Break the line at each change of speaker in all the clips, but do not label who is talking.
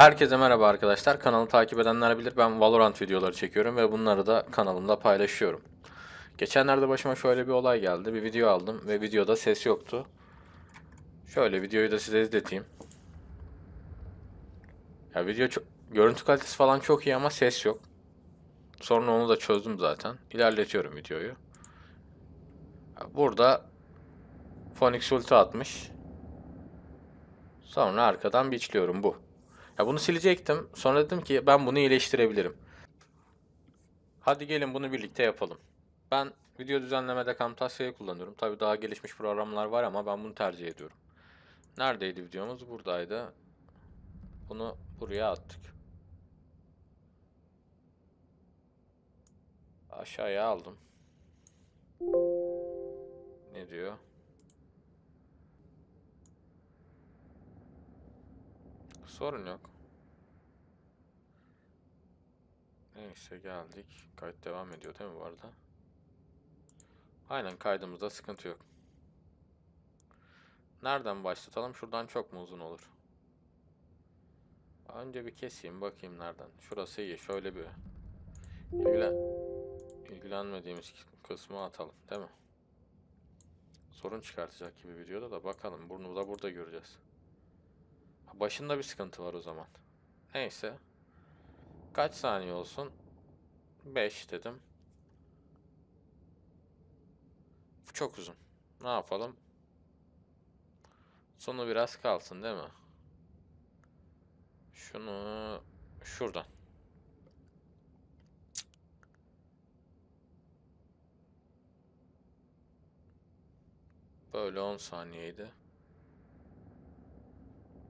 Herkese merhaba arkadaşlar. Kanalı takip edenler bilir ben Valorant videoları çekiyorum ve bunları da kanalımda paylaşıyorum. Geçenlerde başıma şöyle bir olay geldi. Bir video aldım ve videoda ses yoktu. Şöyle videoyu da size izleteyim. Ya görüntü kalitesi falan çok iyi ama ses yok. Sonra onu da çözdüm zaten. İlerletiyorum videoyu. Burada Phoenix ulti atmış. Sonra arkadan biçliyorum bu. Ya bunu silecektim. Sonra dedim ki ben bunu iyileştirebilirim. Hadi gelin bunu birlikte yapalım. Ben video düzenlemede Camtasia'yı kullanıyorum. Tabii daha gelişmiş programlar var ama ben bunu tercih ediyorum. Neredeydi videomuz? Buradaydı. Bunu buraya attık. Aşağıya aldım. Ne diyor? Sorun yok. Neyse geldik. Kayıt devam ediyor değil mi bu arada? Aynen kaydımızda sıkıntı yok. Nereden başlatalım? Şuradan çok mu uzun olur? Önce bir keseyim bakayım nereden. Şurası iyi. Şöyle bir ilgilen ilgilenmediğimiz kısmı atalım değil mi? Sorun çıkartacak gibi videoda da bakalım. Bunu da burada göreceğiz. Başında bir sıkıntı var o zaman. Neyse. Kaç saniye olsun? 5 dedim. Çok uzun. Ne yapalım? Sonu biraz kalsın değil mi? Şunu şuradan. Böyle 10 saniyeydi.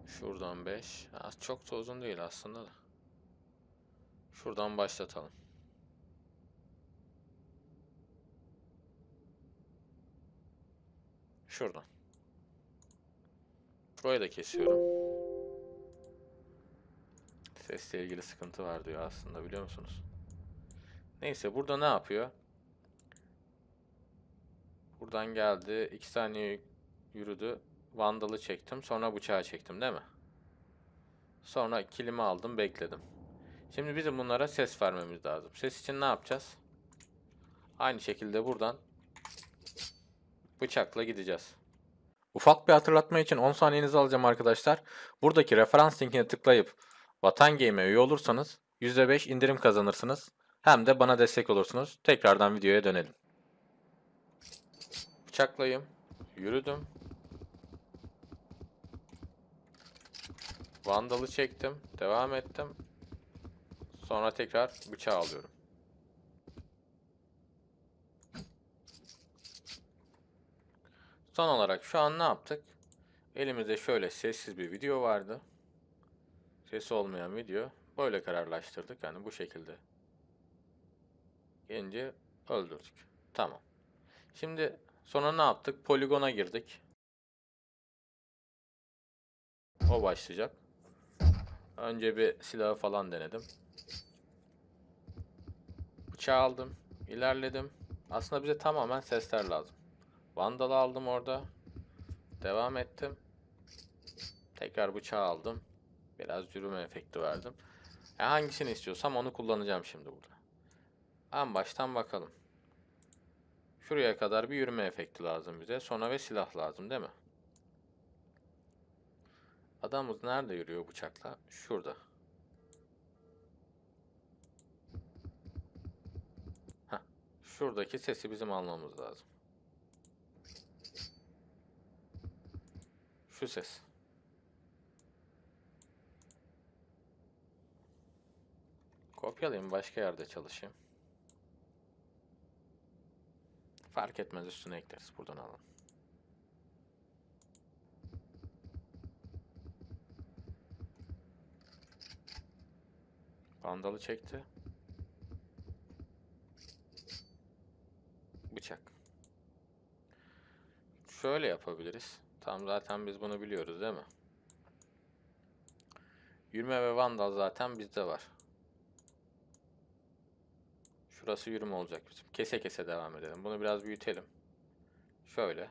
Şuradan 5. Çok da uzun değil aslında da. Şuradan başlatalım. Şuradan. Burayı da kesiyorum. Sesle ilgili sıkıntı var diyor aslında biliyor musunuz? Neyse burada ne yapıyor? Buradan geldi. 2 saniye yürüdü. Vandalı çektim. Sonra bıçağı çektim değil mi? Sonra kilimi aldım bekledim. Şimdi bizim bunlara ses vermemiz lazım. Ses için ne yapacağız? Aynı şekilde buradan bıçakla gideceğiz. Ufak bir hatırlatma için 10 saniyenizi alacağım arkadaşlar. Buradaki referans linkine tıklayıp Vatan Game'e üye olursanız %5 indirim kazanırsınız. Hem de bana destek olursunuz. Tekrardan videoya dönelim. Bıçaklayayım. Yürüdüm. Vandalı çektim. Devam ettim. Sonra tekrar bıçağı alıyorum. Son olarak şu an ne yaptık? Elimizde şöyle sessiz bir video vardı. Sesi olmayan video. Böyle kararlaştırdık. Yani bu şekilde. Gelince öldürdük. Tamam. Şimdi sonra ne yaptık? Poligona girdik. O başlayacak. Önce bir silahı falan denedim. Bıçağı aldım. İlerledim. Aslında bize tamamen sesler lazım. Vandal'ı aldım orada. Devam ettim. Tekrar bıçağı aldım. Biraz yürüme efekti verdim. Hangisini istiyorsam onu kullanacağım şimdi burada. En baştan bakalım. Şuraya kadar bir yürüme efekti lazım bize. Sonra ve silah lazım değil mi? Adamımız nerede yürüyor bıçakla? Şurada. Heh. Şuradaki sesi bizim almamız lazım. Şu ses. Kopyalayayım başka yerde çalışayım. Fark etmez üstüne ekleriz. Buradan alalım. Vandalı çekti. Bıçak. Şöyle yapabiliriz. Tam zaten biz bunu biliyoruz değil mi? Yürüme ve vandal zaten bizde var. Şurası yürüme olacak bizim. Kese kese devam edelim. Bunu biraz büyütelim. Şöyle.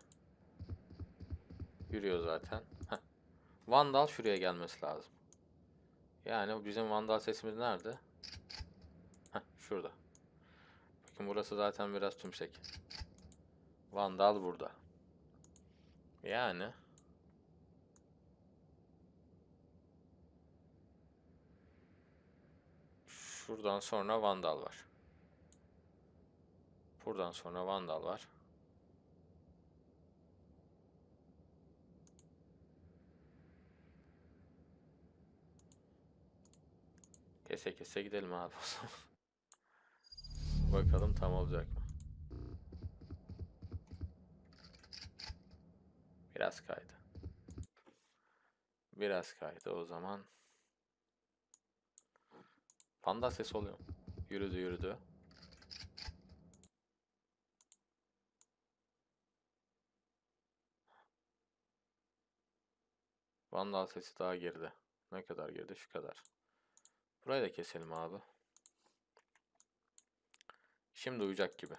Yürüyor zaten. Heh. Vandal şuraya gelmesi lazım. Yani bizim vandal sesimiz nerede? Heh, şurada. Bakın burası zaten biraz tümsek. Vandal burada. Yani şuradan sonra vandal var. Buradan sonra vandal var. Kese kese gidelim abi o zaman. Bakalım tam olacak mı? Biraz kaydı. Biraz kaydı o zaman. Panda sesi oluyor. Yürüdü yürüdü. Vandal sesi daha geride. Ne kadar geride? Şu kadar. Burayı da keselim abi. Şimdi uyacak gibi.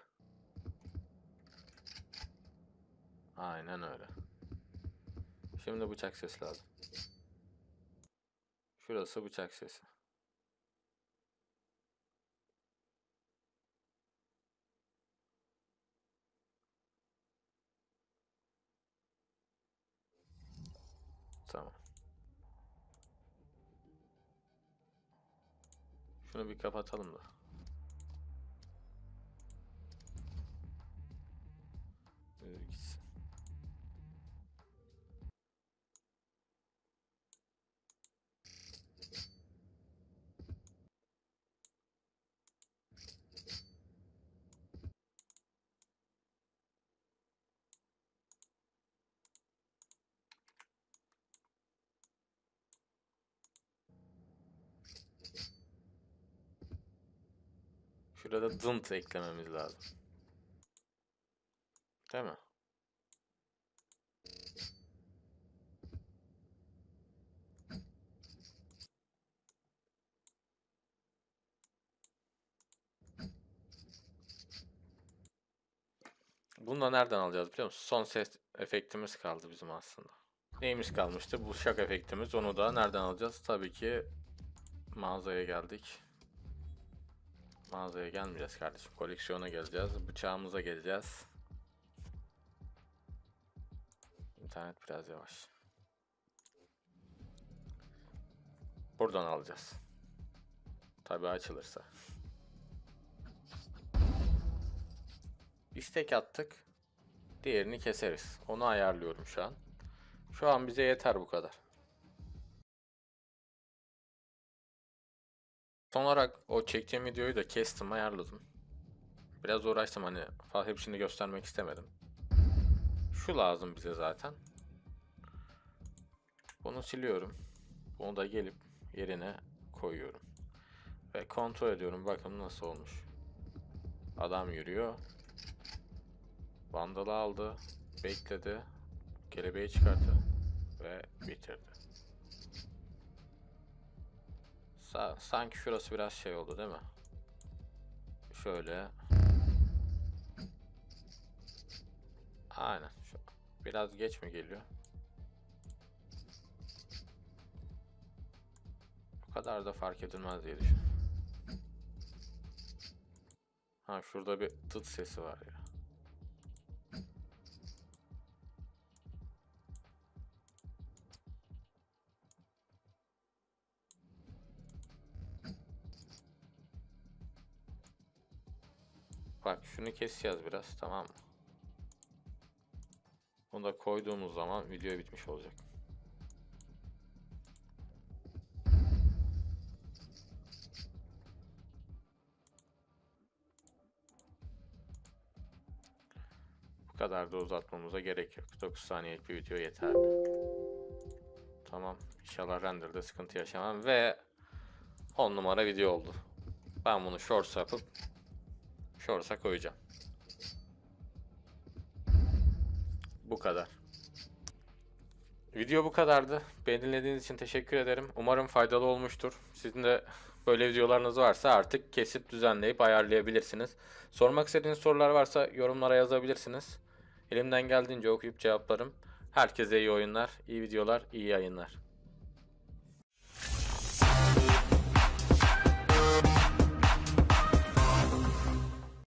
Aynen öyle. Şimdi bıçak sesi lazım. Şurası bıçak sesi. Tamam. Şunu bir kapatalım da. Gitsin. Şurada dınt eklememiz lazım. Değil mi? Bunu da nereden alacağız biliyor musun? Son ses efektimiz kaldı bizim aslında. Neyimiz kalmıştı? Bu şak efektimiz. Onu da nereden alacağız? Tabii ki mağazaya geldik. Mağazaya gelmeyeceğiz kardeşim. Koleksiyona geleceğiz. Bıçağımıza geleceğiz. İnternet biraz yavaş. Buradan alacağız. Tabii açılırsa. İstek attık. Diğerini keseriz. Onu ayarlıyorum şu an. Şu an bize yeter bu kadar. Son olarak o çektiğim videoyu da kestim, ayarladım. Biraz uğraştım hani hepsini göstermek istemedim. Şu lazım bize zaten. Bunu siliyorum. Bunu da gelip yerine koyuyorum. Ve kontrol ediyorum. Bakın nasıl olmuş. Adam yürüyor. Vandalı aldı. Bekledi. Kelebeği çıkarttı. Ve bitirdi. Sanki şurası biraz şey oldu değil mi? Şöyle. Aynen. Biraz geç mi geliyor? Bu kadar da fark edilmez diye düşünüyorum. Ha şurada bir tıt sesi var ya. Bak şunu keseceğiz biraz, tamam mı? Bunu da koyduğumuz zaman video bitmiş olacak. Bu kadar da uzatmamıza gerek yok. 9 saniyelik bir video yeterli. Tamam. İnşallah render'da sıkıntı yaşamam ve 10 numara video oldu. Ben bunu shorts yapıp shorts'a koyacağım. Bu kadar. Video bu kadardı. Beni dinlediğiniz için teşekkür ederim. Umarım faydalı olmuştur. Sizin de böyle videolarınız varsa artık kesip düzenleyip ayarlayabilirsiniz. Sormak istediğiniz sorular varsa yorumlara yazabilirsiniz. Elimden geldiğince okuyup cevaplarım. Herkese iyi oyunlar, iyi videolar, iyi yayınlar.